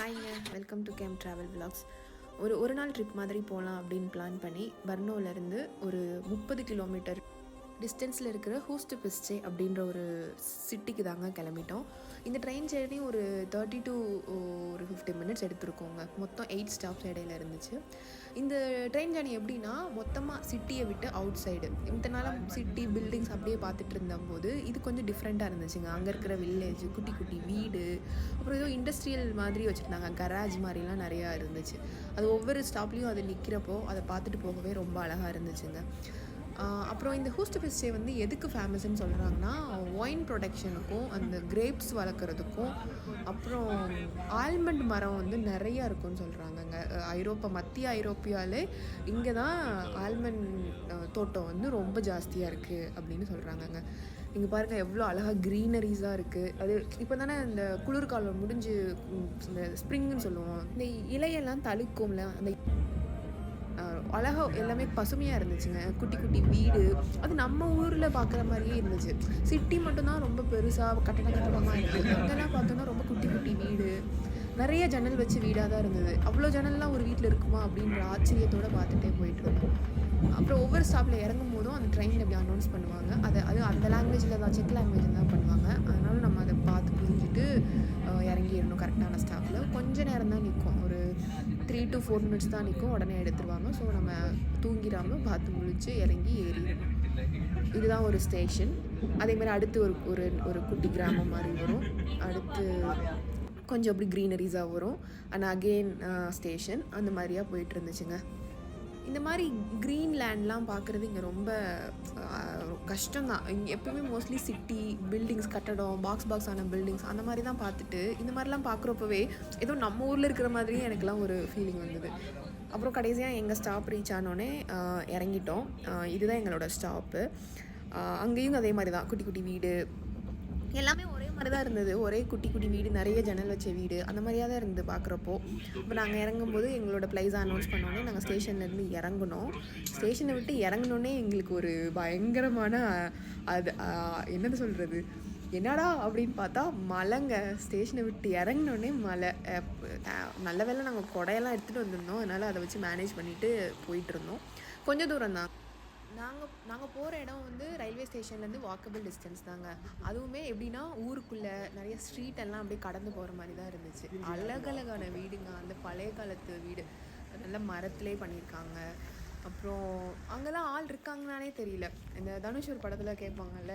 ஹாய்ங்க, welcome to game travel vlogs. ஒரு நாள் trip மாதிரி போகலாம் அப்படின்னு பிளான் பண்ணி பர்னோலேருந்து ஒரு 30 கிலோமீட்டர் டிஸ்டன்ஸில் இருக்கிற ஹூஸ்ட் பிஸ்டே அப்படின்ற ஒரு சிட்டிக்கு தாங்க கிளம்பிட்டோம். இந்த ட்ரெயின் ஜேர்னி ஒரு 30 to ஒரு 50 மினிட்ஸ் எடுத்துருக்கோங்க. மொத்தம் 8 ஸ்டாப்ஸ் இடையில இருந்துச்சு. இந்த ட்ரெயின் ஜேர்னி எப்படின்னா, மொத்தமாக சிட்டியை விட்டு அவுட் சைடு இந்த நாள் சிட்டி பில்டிங்ஸ் அப்படியே பார்த்துட்டு இருந்தபோது இது கொஞ்சம் டிஃப்ரெண்ட்டாக இருந்துச்சுங்க. அங்கே இருக்கிற வில்லேஜ், குட்டி குட்டி வீடு, அப்புறம் ஏதோ இண்டஸ்ட்ரியல் மாதிரி வச்சுருந்தாங்க, கராஜ் மாதிரிலாம் நிறையா இருந்துச்சு. அது ஒவ்வொரு ஸ்டாப்லேயும் அது நிற்கிறப்போ அதை பார்த்துட்டு போகவே ரொம்ப அழகாக இருந்துச்சுங்க. அப்புறம் இந்த ஹூஸ்ட் பிஸ்டே வந்து எதுக்கு ஃபேமஸ்ன்னு சொல்கிறாங்கன்னா, ஒயின் ப்ரொடக்ஷனுக்கும் அந்த கிரேப்ஸ் வளர்க்குறதுக்கும், அப்புறம் ஆல்மண்ட் மரம் வந்து நிறையா இருக்குன்னு சொல்கிறாங்கங்க. மத்திய ஐரோப்பியாவிலே இங்கே தான் ஆல்மண்ட் தோட்டம் வந்து ரொம்ப ஜாஸ்தியாக இருக்குது அப்படின்னு சொல்கிறாங்கங்க. இங்கே பாருங்கள் எவ்வளோ அழகாக க்ரீனரிஸாக இருக்குது. அது இப்போ தானே இந்த குளிர்காலம் முடிஞ்சு இந்த ஸ்ப்ரிங்குன்னு சொல்லுவோம், இந்த இலையெல்லாம் தழுக்கும்ல, அந்த அழகாக எல்லாமே பசுமையாக இருந்துச்சுங்க. குட்டி குட்டி வீடு, அது நம்ம ஊரில் பார்க்குற மாதிரியே இருந்துச்சு. சிட்டி மட்டும்தான் ரொம்ப பெருசாக கட்டடமாக இருக்குது. அங்கெல்லாம் பார்த்தோன்னா ரொம்ப குட்டி குட்டி வீடு, நிறைய ஜன்னல் வச்சு வீடாக தான் இருந்தது. அவ்வளோ ஜன்னல்லாம் ஒரு வீட்டில் இருக்குமா அப்படின்ற ஆச்சரியத்தோடு பார்த்துட்டே போயிட்டுருந்தோம். அப்புறம் ஒவ்வொரு ஸ்டாப்பில் இறங்கும் போதும் அந்த ட்ரெயினில் எப்படி அனௌன்ஸ் பண்ணுவாங்க, அது அந்த லாங்குவேஜில் தான், செக் லாங்குவேஜில் தான் பண்ணுவாங்க. அதனால நம்ம அதை பார்த்து புரிஞ்சுட்டு இறங்கிடணும் கரெக்டான ஸ்டாப்பில். கொஞ்சம் நேரம் தான் நிற்கும், ஒரு 3 to 4 மினிட்ஸ் தான் நிற்கும், உடனே எடுத்துருவாங்க. ஸோ நம்ம தூங்கிடாமல் பார்த்து முழிச்சு இறங்கி ஏறிடணும். இதுதான் ஒரு ஸ்டேஷன். அதேமாதிரி அடுத்து ஒரு குட்டி கிராமம் மாதிரி வரும். அடுத்து கொஞ்சம் அப்படி க்ரீனரிஸாக வரும். அண்ட் அகெயின் ஸ்டேஷன், அந்த மாதிரியாக போயிட்டு இருந்துச்சுங்க. இந்த மாதிரி க்ரீன் லேண்ட்லாம் பார்க்குறது இங்கே ரொம்ப கஷ்டம்தான். இங்கே எப்பவுமே மோஸ்ட்லி சிட்டி பில்டிங்ஸ், கட்டடம், பாக்ஸான பில்டிங்ஸ் அந்த மாதிரி தான் பார்த்துட்டு, இந்த மாதிரிலாம் பார்க்குறப்பவே ஏதோ நம்ம ஊரில் இருக்கிற மாதிரியே எனக்குலாம் ஒரு ஃபீலிங் வந்தது. அப்புறம் கடைசியாக எங்கள் ஸ்டாப் ரீச் ஆனோடனே இறங்கிட்டோம். இதுதான் எங்களோட ஸ்டாப்பு. அங்கேயும் அதே மாதிரி தான், குட்டி குட்டி வீடு எல்லாமே ஒரே மாதிரி தான் இருந்தது. ஒரே குட்டி குட்டி வீடு, நிறைய ஜன்னல் வச்ச வீடு, அந்த மாதிரியாக தான் இருந்தது பார்க்குறப்போ. இப்போ நாங்கள் இறங்கும்போது எங்களோட ப்ளைஸை அனௌன்ஸ் பண்ணோன்னே நாங்கள் ஸ்டேஷன்லேருந்து இறங்கினோம். ஸ்டேஷனை விட்டு இறங்கினோன்னே எங்களுக்கு ஒரு பயங்கரமான அது என்னது சொல்கிறது, என்னடா அப்படின்னு பார்த்தா மழைங்க. ஸ்டேஷனை விட்டு இறங்கினோடனே மழை. நல்ல வேளை நாங்கள் குடையெல்லாம் எடுத்துகிட்டு வந்திருந்தோம், அதனால் அதை வச்சு மேனேஜ் பண்ணிவிட்டு போயிட்டுருந்தோம். கொஞ்சம் தூரம் தான். நாங்கள் போகிற இடம் வந்து ரயில்வே ஸ்டேஷன்லேருந்து வாக்கபிள் டிஸ்டன்ஸ் தாங்க. அதுவுமே எப்படின்னா, ஊருக்குள்ளே நிறைய ஸ்ட்ரீட் எல்லாம் அப்படியே கடந்து போகிற மாதிரி தான் இருந்துச்சு. அழகழகான வீடுங்க, அந்த பழைய காலத்து வீடு, நல்ல மரத்துலேயே பண்ணியிருக்காங்க. அப்புறம் அங்கெல்லாம் ஆள் இருக்காங்கன்னானே தெரியல. இந்த தனுஷ் ஒரு படத்தில் கேட்பாங்கல்ல,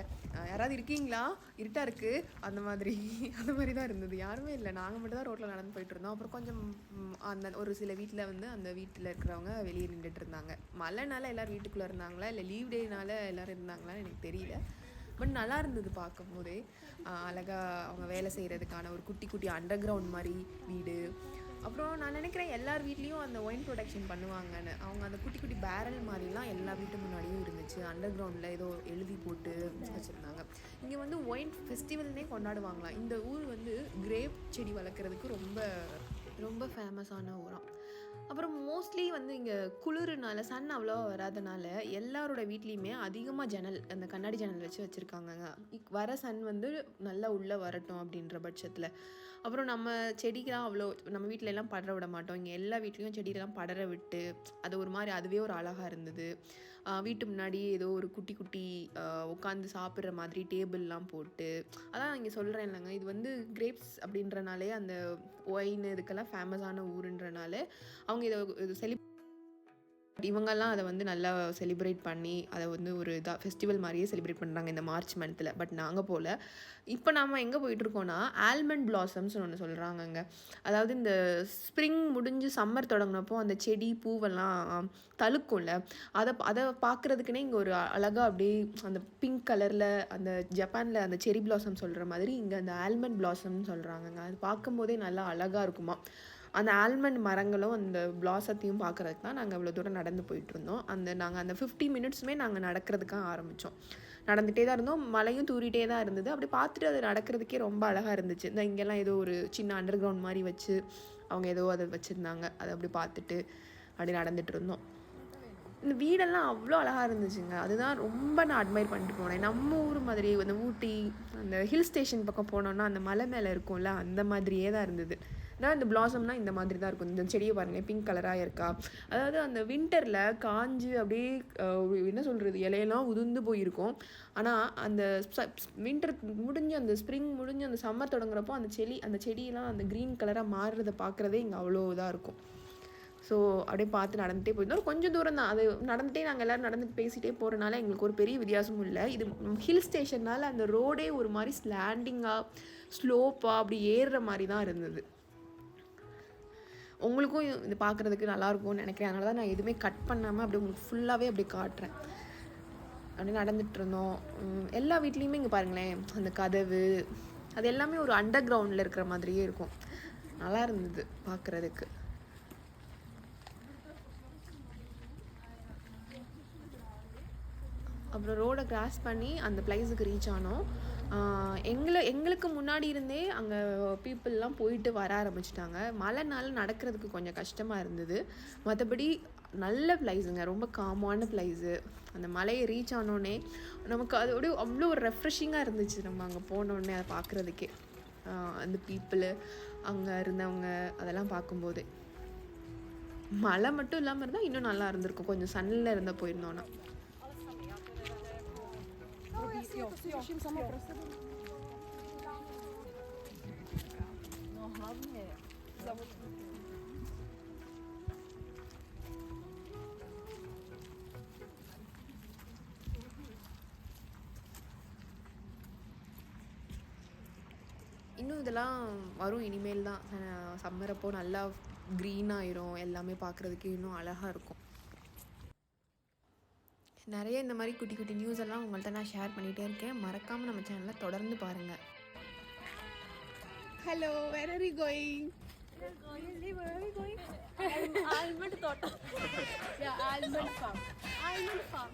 யாராவது இருக்கீங்களா, இருட்டாக இருக்குது, அந்த மாதிரி தான் இருந்தது. யாருமே இல்லை, நாங்கள் மட்டும் தான் ரோட்டில் நடந்து போயிட்டு இருந்தோம். அப்புறம் கொஞ்சம் அந்த ஒரு சில வீட்டில் வந்து அந்த வீட்டில் இருக்கிறவங்க வெளியே நின்றுட்டு இருந்தாங்க. மழைனால எல்லோரும் வீட்டுக்குள்ளே இருந்தாங்களா இல்லை லீவ் டேனால எல்லோரும் இருந்தாங்களான்னு எனக்கு தெரியல. பட் நல்லா இருந்தது பார்க்கும் போதே. அழகாக அவங்க வேலை செய்கிறதுக்கான ஒரு குட்டி குட்டி அண்டர் கிரவுண்ட் மாதிரி வீடு. அப்புறம் நான் நினைக்கிறேன் எல்லார் வீட்லேயும் அந்த ஒயின் ப்ரொடக்ஷன் பண்ணுவாங்கன்னு. அவங்க அந்த குட்டி குட்டி பேரல் மாதிரிலாம் எல்லா வீட்டு முன்னாடியும் இருந்துச்சு. அண்டர் கிரவுண்டில் ஏதோ எழுதி போட்டு வச்சுருந்தாங்க. இங்கே வந்து ஒயின் ஃபெஸ்டிவல்னே கொண்டாடுவாங்களாம். இந்த ஊர் வந்து கிரேப் செடி வளர்க்குறதுக்கு ரொம்ப ரொம்ப ஃபேமஸான ஊராம். அப்புறம் மோஸ்ட்லி வந்து இங்கே குளிர்னால, சன் அவ்வளோவா வராதனால எல்லாரோட வீட்லேயுமே அதிகமாக ஜன்னல், அந்த கண்ணாடி ஜன்னல் வச்சு வச்சுருக்காங்கங்க. வர சன் வந்து நல்லா உள்ளே வரட்டும் அப்படின்ற பட்சத்தில். அப்புறம் நம்ம செடிக்கெலாம் அவ்வளோ நம்ம வீட்டில எல்லாம் படர விட மாட்டோம். இங்கே எல்லா வீட்லேயும் செடியெல்லாம் படர விட்டு அது ஒரு மாதிரி அதுவே ஒரு அழகாக இருந்தது. வீட்டு முன்னாடி ஏதோ ஒரு குட்டி குட்டி உட்காந்து சாப்பிட்ற மாதிரி டேபிள்லாம் போட்டு, அதான் இங்கே சொல்கிறேன் இல்லைங்க, இது வந்து கிரேப்ஸ் அப்படின்றனாலே, அந்த ஒயின் இதுக்கெல்லாம் ஃபேமஸான ஊருன்றனால அவங்க இதை இவங்கெல்லாம் அதை வந்து நல்லா செலிப்ரேட் பண்ணி அதை வந்து ஒரு ஃபெஸ்டிவல் மாதிரியே செலிப்ரேட் பண்ணுறாங்க இந்த மார்ச் மந்தில். பட் நாங்கள் போல். இப்போ நம்ம எங்கே போயிட்டுருக்கோன்னா, ஆல்மண்ட் பிளாசம்ஸ்னு ஒன்று சொல்கிறாங்கங்க. அதாவது இந்த ஸ்ப்ரிங் முடிஞ்சு சம்மர் தொடங்கினப்போ அந்த செடி பூவெல்லாம் தழுக்கும்ல, அதை பார்க்குறதுக்குன்னே இங்கே ஒரு அழகாக அப்படியே அந்த பிங்க் கலரில், அந்த ஜப்பானில் அந்த செரி பிளாசம் சொல்கிற மாதிரி இங்கே அந்த ஆல்மண்ட் பிளாசம்னு சொல்கிறாங்கங்க. அது பார்க்கும்போதே நல்லா அழகாக இருக்குமா. அந்த ஆல்மண்ட் மரங்களும் அந்த பிளாசத்தையும் பார்க்குறதுக்கு தான் நாங்கள் இவ்வளோ தூரம் நடந்து போயிட்டுருந்தோம். நாங்கள் அந்த 50 மினிட்ஸுமே நாங்கள் நடக்கிறதுக்காக ஆரம்பித்தோம். நடந்துகிட்டே தான் இருந்தோம், மழையும் தூரிகிட்டே தான் இருந்தது. அப்படி பார்த்துட்டு அது நடக்கிறதுக்கே ரொம்ப அழகாக இருந்துச்சு. இங்கெல்லாம் ஏதோ ஒரு சின்ன அண்டர் கிரவுண்ட் மாதிரி வச்சு அவங்க ஏதோ அதை வச்சுருந்தாங்க. அதை அப்படி பார்த்துட்டு அப்படி நடந்துகிட்டு இருந்தோம். இந்த வீடெல்லாம் அவ்வளோ அழகாக இருந்துச்சுங்க. அதுதான் ரொம்ப நான் அட்மையர் பண்ணிட்டு போனேன். நம்ம ஊர் மாதிரி அந்த ஊட்டி, அந்த ஹில் ஸ்டேஷன் பக்கம் போனோன்னா அந்த மலை மேலே இருக்கும்ல, அந்த மாதிரியே தான் இருந்தது. நான் இந்த பிளாசம்னா இந்த மாதிரி தான் இருக்கும். இந்த செடியை பாருங்கள் பிங்க் கலராக இருக்கா. அதாவது அந்த வின்டரில் காஞ்சு அப்படியே என்ன சொல்கிறது இலையெல்லாம் உதிர்ந்து போயிருக்கும். ஆனால் அந்த வின்டர் முடிஞ்சு அந்த ஸ்ப்ரிங் முடிஞ்சு அந்த சம்மர் தொடங்குறப்போ அந்த செடியெல்லாம் அந்த க்ரீன் கலராக மாறுறதை பார்க்குறதே இங்கே அவ்வளோ இதாக இருக்கும். ஸோ அப்படியே பார்த்து நடந்துகிட்டே போயிருந்தோம். கொஞ்சம் தூரம் தான் அது. நடந்துகிட்டே நாங்கள் எல்லோரும் நடந்துட்டு பேசிகிட்டே போகிறனால எங்களுக்கு ஒரு பெரிய வித்தியாசமும் இல்லை. இது ஹில் ஸ்டேஷனால் அந்த ரோடே ஒரு மாதிரி ஸ்லாண்டிங்காக ஸ்லோப்பாக அப்படி ஏறுற மாதிரி தான் இருந்தது. உங்களுக்கும் இது பார்க்குறதுக்கு நல்லாயிருக்கும்னு நினைக்கிறேன். அதனால தான் நான் எதுவுமே கட் பண்ணாமல் அப்படியே உங்களுக்கு ஃபுல்லாகவே அப்படி காட்டுறேன். அப்படியே நடந்துகிட்டு இருந்தோம். எல்லா வீட்லேயுமே இங்கே பாருங்களேன் அந்த கதவு அது எல்லாமே ஒரு அண்டர் கிரவுண்டில் இருக்கிற மாதிரியே இருக்கும். நல்லா இருந்தது பார்க்குறதுக்கு. அப்புறம் ரோடை கிராஸ் பண்ணி அந்த பிளேஸுக்கு ரீச் ஆனோம். எங்களுக்கு முன்னாடி இருந்தே அங்கே பீப்புளெலாம் போயிட்டு வர ஆரம்பிச்சிட்டாங்க. மழைனால நடக்கிறதுக்கு கொஞ்சம் கஷ்டமாக இருந்தது. மற்றபடி நல்ல பிளேஸுங்க, ரொம்ப காமான பிளேஸு. அந்த மலையை ரீச் ஆனோடனே நமக்கு அதோட அவ்வளோ ஒரு ரெஃப்ரெஷிங்காக இருந்துச்சு. நம்ம அங்கே போனோடனே அதை பார்க்குறதுக்கே அந்த பீப்புளு அங்கே இருந்தவங்க அதெல்லாம் பார்க்கும்போது. மழை மட்டும் இல்லாமல் இருந்தால் இன்னும் நல்லா இருந்திருக்கும். கொஞ்சம் சன்னில் இருந்தால் போயிருந்தோன்னா. இன்னும் இதெல்லாம் வரும் இனிமேல் தான். சம்மர் அப்போ நல்லா க்ரீன் ஆயிரும். எல்லாமே பார்க்குறதுக்கு இன்னும் அழகாக இருக்கும். நிறைய இந்த மாதிரி குட்டி குட்டி நியூஸ் எல்லாம் உங்கள்கிட்ட நான் ஷேர் பண்ணிகிட்டே இருக்கேன். மறக்காமல் நம்ம சேனலை தொடர்ந்து பாருங்கள். Hello, where are you going? Where are we going? Almond Tota. Yeah, almond farm.